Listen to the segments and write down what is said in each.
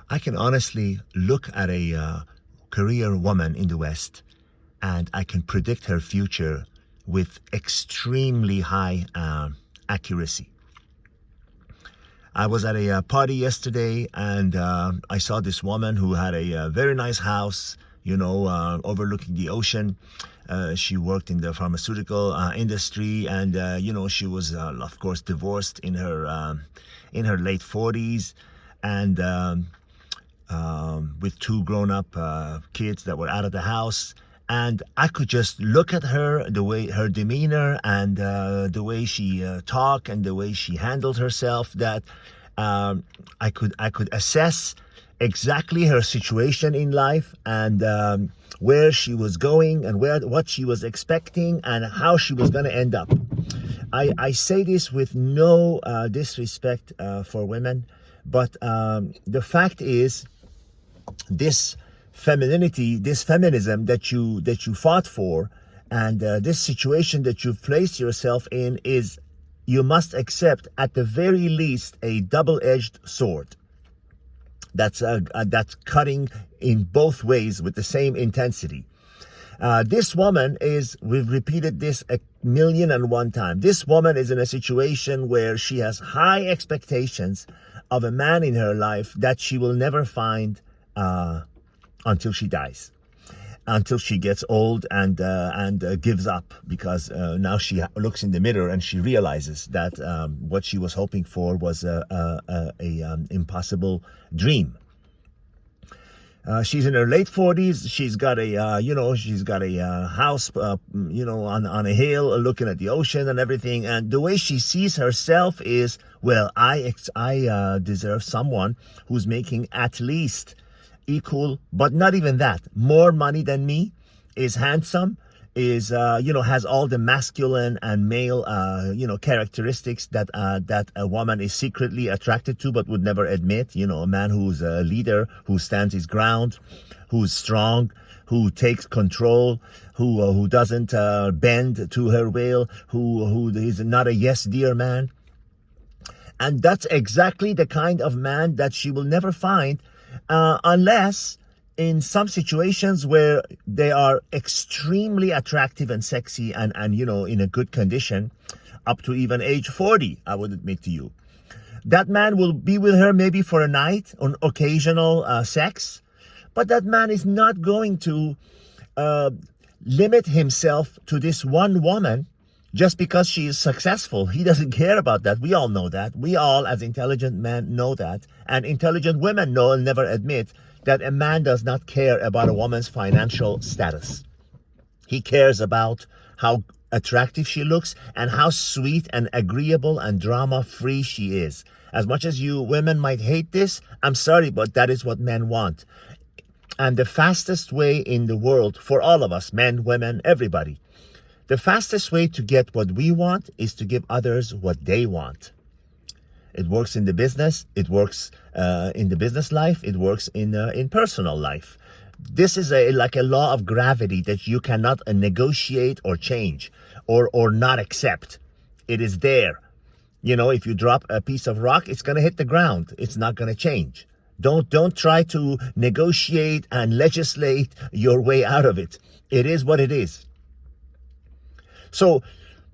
I can honestly look at a career woman in the West and I can predict her future with extremely high accuracy. I was at a party yesterday and I saw this woman who had a very nice house, overlooking the ocean. She worked in the pharmaceutical industry, and she was, of course, divorced in her late 40s, and with two grown-up kids that were out of the house. And I could just look at her, the way her demeanor and the way she talked and the way she handled herself, that I could assess exactly her situation in life, and where she was going, and what she was expecting, and how she was going to end up. I say this with no disrespect for women, but the fact is, this femininity, this feminism that you fought for, and this situation that you've placed yourself in, is, you must accept, at the very least, a double-edged sword. That's cutting in both ways with the same intensity. This woman is, we've repeated this 1,000,001 times, this woman is in a situation where she has high expectations of a man in her life that she will never find until she dies, until she gets old and gives up, because now she looks in the mirror and she realizes that what she was hoping for was a impossible dream. She's in her late 40s. She's got a house, on a hill, looking at the ocean and everything. And the way she sees herself is, well, I deserve someone who's making at least equal, but not even that, more money than me, is handsome, is has all the masculine and male characteristics that a woman is secretly attracted to but would never admit. A man who's a leader, who stands his ground, who's strong, who takes control, who doesn't bend to her will, who is not a yes dear man. And that's exactly the kind of man that she will never find, unless in some situations where they are extremely attractive and sexy and in a good condition, up to even age 40, I would admit to you. That man will be with her maybe for a night, on occasional sex, but that man is not going to limit himself to this one woman just because she is successful. He doesn't care about that. We all know that. We all, as intelligent men, know that. And intelligent women know and never admit that a man does not care about a woman's financial status. He cares about how attractive she looks and how sweet and agreeable and drama-free she is. As much as you women might hate this, I'm sorry, but that is what men want. And the fastest way in the world, for all of us, men, women, everybody, the fastest way to get what we want is to give others what they want. It works in the business. It works in the business life. It works in personal life. This is like a law of gravity that you cannot negotiate or change or not accept. It is there. If you drop a piece of rock, it's going to hit the ground. It's not going to change. Don't try to negotiate and legislate your way out of it. It is what it is. So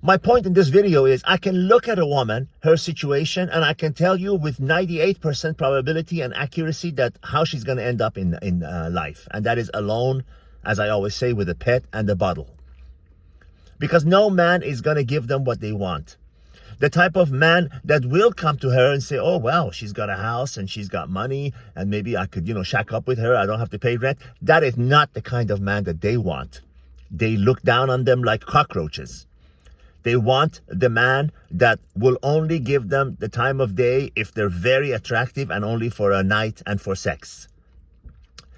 my point in this video is, I can look at a woman, her situation, and I can tell you with 98% probability and accuracy that how she's going to end up in life. And that is alone, as I always say, with a pet and a bottle. Because no man is going to give them what they want. The type of man that will come to her and say, oh, well, she's got a house and she's got money and maybe I could, shack up with her. I don't have to pay rent. That is not the kind of man that they want. They look down on them like cockroaches. They want the man that will only give them the time of day if they're very attractive, and only for a night and for sex.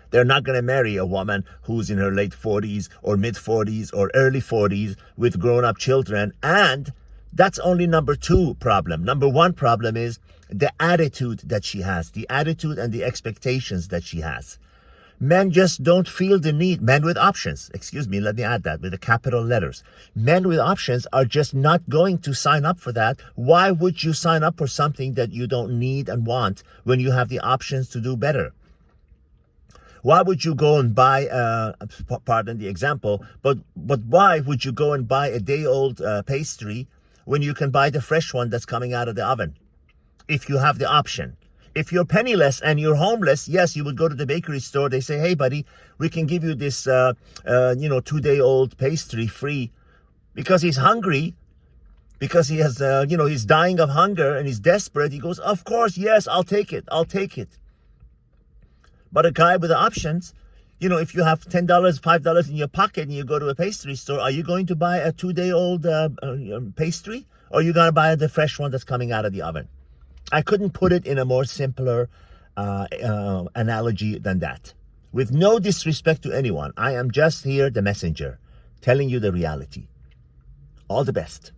They're not going to marry a woman who's in her late 40s or mid 40s or early 40s with grown-up children. And that's only number 2 problem. Number 1 problem is the attitude that she has, the attitude and the expectations that she has. Men just don't feel the need. Men with options, let me add that with the capital letters. Men with options are just not going to sign up for that. Why would you sign up for something that you don't need and want when you have the options to do better? Why would you go and buy, pardon the example, but why would you go and buy a day-old pastry when you can buy the fresh one that's coming out of the oven? If you have the option. If you're penniless and you're homeless, yes, you would go to the bakery store. They say, hey, buddy, we can give you this, 2-day-old pastry free, because he's hungry, because he has, he's dying of hunger and he's desperate. He goes, of course, yes, I'll take it. But a guy with the options, if you have $10, $5 in your pocket and you go to a pastry store, are you going to buy a 2-day-old pastry? Or are you going to buy the fresh one that's coming out of the oven? I couldn't put it in a more simpler analogy than that. With no disrespect to anyone, I am just here, the messenger, telling you the reality. All the best.